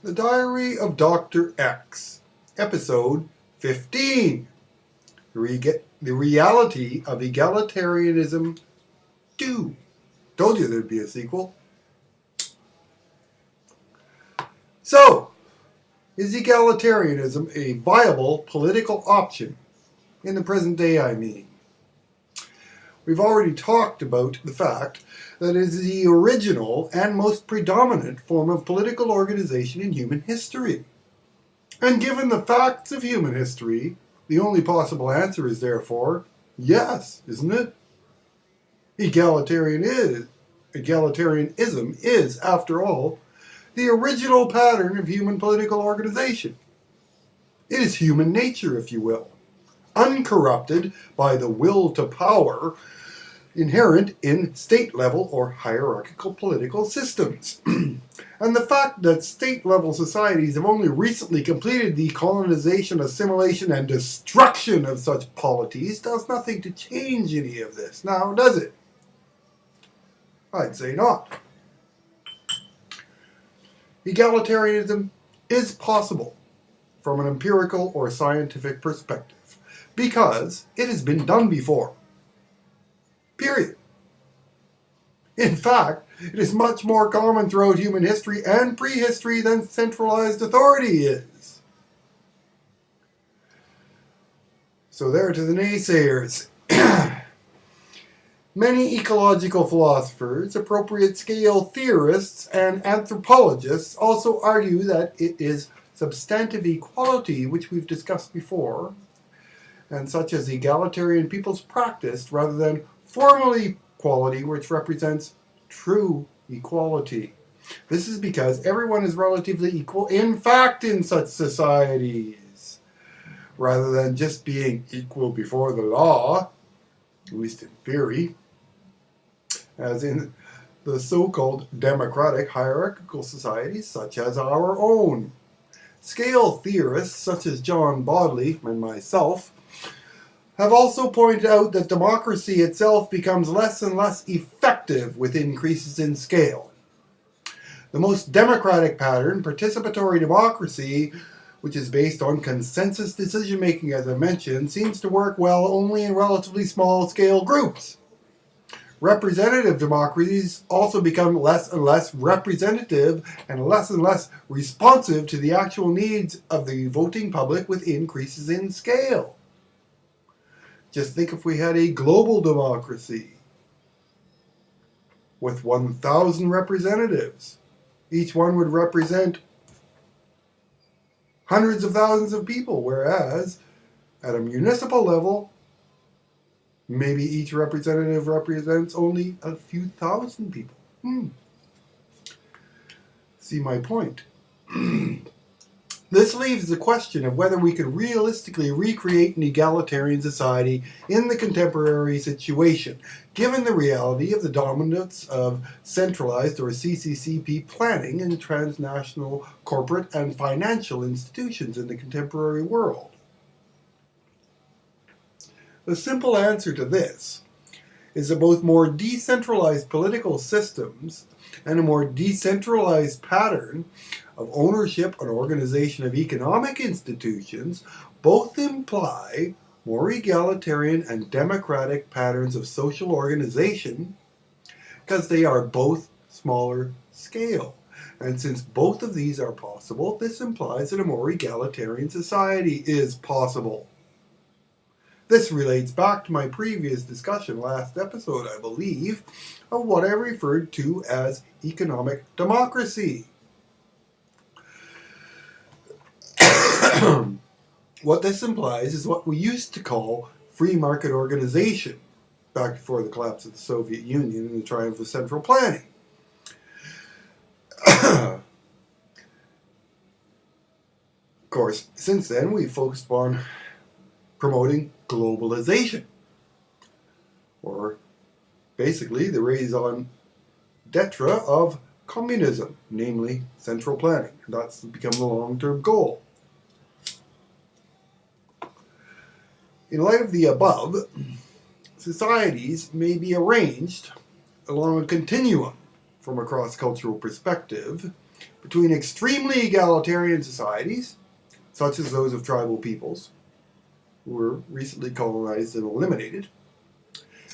The Diary of Dr. X, Episode 15. The Reality of Egalitarianism 2. Told you there'd be a sequel. So, is egalitarianism a viable political option? In the present day, I mean. We've already talked about the fact that it is the original and most predominant form of political organization in human history. And given the facts of human history, the only possible answer is therefore, yes, isn't it? Egalitarianism is, after all, the original pattern of human political organization. It is human nature, if you will, uncorrupted by the will to power inherent in state-level or hierarchical political systems. And the fact that state-level societies have only recently completed the colonization, assimilation, and destruction of such polities does nothing to change any of this, now does it? I'd say not. Egalitarianism is possible from an empirical or scientific perspective because it has been done before. Period. In fact, it is much more common throughout human history and prehistory than centralized authority is. So there to the naysayers. Many ecological philosophers, appropriate scale theorists, and anthropologists also argue that it is substantive equality, which we've discussed before, and such as egalitarian people's practice rather than formal equality, which represents true equality. This is because everyone is relatively equal, in fact, in such societies, rather than just being equal before the law, at least in theory, as in the so-called democratic hierarchical societies such as our own. Scale theorists such as John Bodley and myself have also pointed out that democracy itself becomes less and less effective with increases in scale. The most democratic pattern, participatory democracy, which is based on consensus decision-making, as I mentioned, seems to work well only in relatively small-scale groups. Representative democracies also become less and less representative and less responsive to the actual needs of the voting public with increases in scale. Just think if we had a global democracy with 1,000 representatives. Each one would represent hundreds of thousands of people, whereas at a municipal level, maybe each representative represents only a few thousand people. See my point? This leaves the question of whether we could realistically recreate an egalitarian society in the contemporary situation, given the reality of the dominance of centralized or CCCP planning in transnational corporate and financial institutions in the contemporary world. The simple answer to this is that both more decentralized political systems and a more decentralized pattern of ownership and organization of economic institutions both imply more egalitarian and democratic patterns of social organization because they are both smaller scale. And since both of these are possible, this implies that a more egalitarian society is possible. This relates back to my previous discussion last episode, I believe, of what I referred to as economic democracy. What this implies is what we used to call free market organization, back before the collapse of the Soviet Union and the triumph of central planning. Of course, since then we've focused on promoting globalization, or basically the raison d'etre of communism, namely central planning. That's become the long-term goal. In light of the above, societies may be arranged along a continuum from a cross-cultural perspective between extremely egalitarian societies, such as those of tribal peoples, who were recently colonized and eliminated,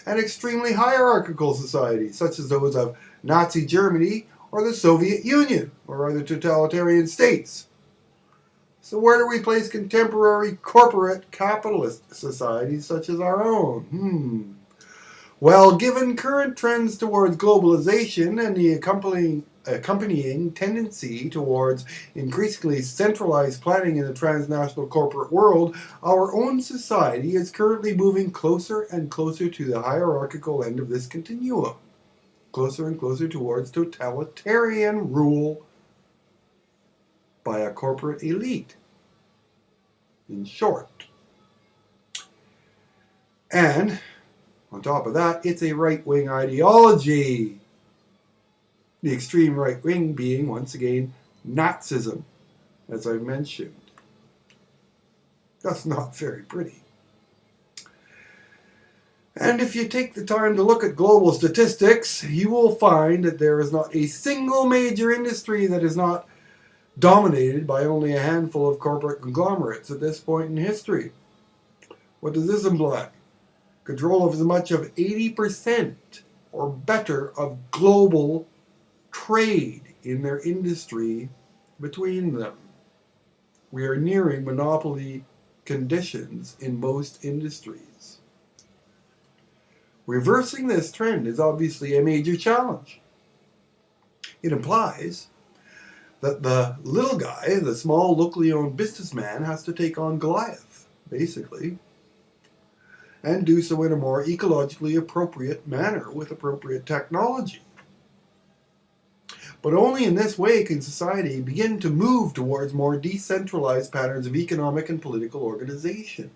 and extremely hierarchical societies, such as those of Nazi Germany or the Soviet Union or other totalitarian states. So where do we place contemporary corporate capitalist societies such as our own? Well, given current trends towards globalization and the accompanying tendency towards increasingly centralized planning in the transnational corporate world, our own society is currently moving closer and closer to the hierarchical end of this continuum, closer and closer towards totalitarian rule by a corporate elite, in short. And on top of that, it's a right-wing ideology. The extreme right wing being, once again, Nazism, as I mentioned. That's not very pretty. And if you take the time to look at global statistics, you will find that there is not a single major industry that is not dominated by only a handful of corporate conglomerates at this point in history. What does this imply? Control of as much of 80% or better of global trade in their industry between them. We are nearing monopoly conditions in most industries. Reversing this trend is obviously a major challenge. It implies that the little guy, the small locally owned businessman, has to take on Goliath, basically, and do so in a more ecologically appropriate manner with appropriate technology. But only in this way can society begin to move towards more decentralized patterns of economic and political organization,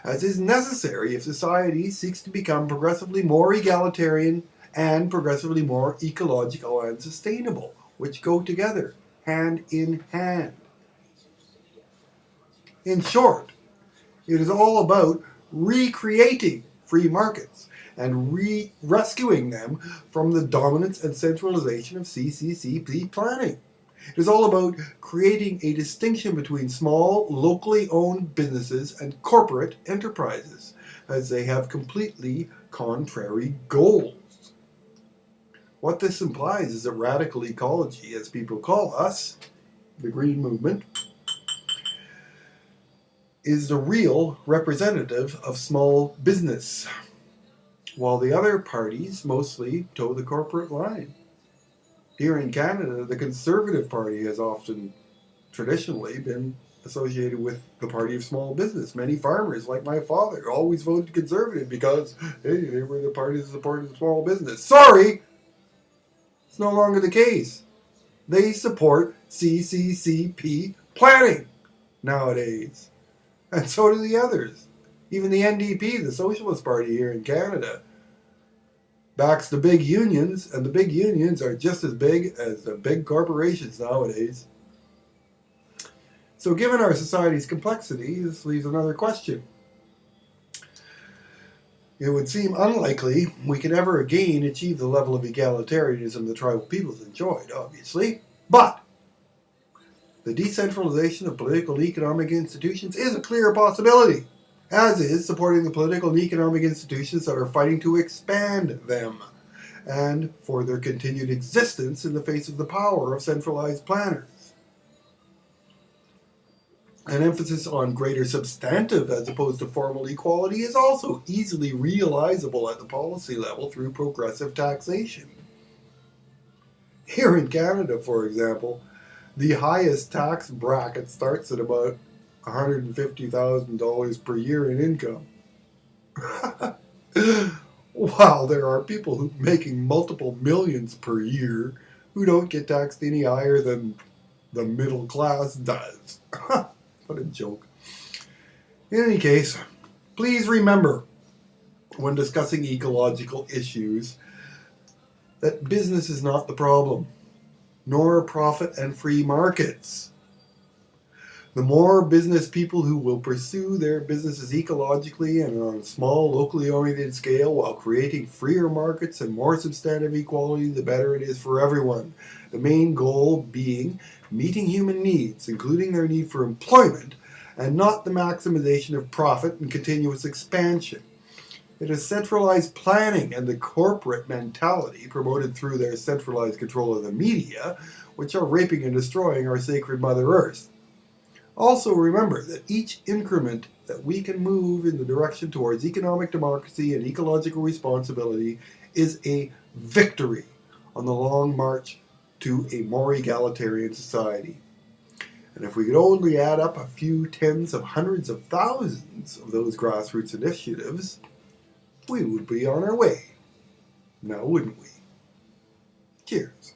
as is necessary if society seeks to become progressively more egalitarian and progressively more ecological and sustainable, which go together, hand in hand. In short, it is all about recreating free markets and rescuing them from the dominance and centralization of CCCP planning. It is all about creating a distinction between small, locally owned businesses and corporate enterprises, as they have completely contrary goals. What this implies is that radical ecology, as people call us, the Green Movement, is the real representative of small business, while the other parties mostly toe the corporate line. Here in Canada, the Conservative Party has often traditionally been associated with the party of small business. Many farmers, like my father, always voted Conservative because, hey, they were the party that supported small business. Sorry! It's no longer the case. They support CCCP planning nowadays. And so do the others. Even the NDP, the Socialist Party here in Canada, backs the big unions, and the big unions are just as big as the big corporations nowadays. So given our society's complexity, this leaves another question. It would seem unlikely we can ever again achieve the level of egalitarianism the tribal peoples enjoyed, obviously, but the decentralization of political and economic institutions is a clear possibility, as is supporting the political and economic institutions that are fighting to expand them and for their continued existence in the face of the power of centralized planners. An emphasis on greater substantive as opposed to formal equality is also easily realizable at the policy level through progressive taxation. Here in Canada, for example, the highest tax bracket starts at about $150,000 per year in income. While there are people making multiple millions per year who don't get taxed any higher than the middle class does. What a joke. In any case, please remember when discussing ecological issues that business is not the problem, nor profit and free markets. The more business people who will pursue their businesses ecologically and on a small, locally oriented scale while creating freer markets and more substantive equality, the better it is for everyone. The main goal being meeting human needs, including their need for employment, and not the maximization of profit and continuous expansion. It is centralized planning and the corporate mentality promoted through their centralized control of the media, which are raping and destroying our sacred Mother Earth. Also remember that each increment that we can move in the direction towards economic democracy and ecological responsibility is a victory on the long march to a more egalitarian society. And if we could only add up a few tens of hundreds of thousands of those grassroots initiatives, we would be on our way. Now, wouldn't we? Cheers.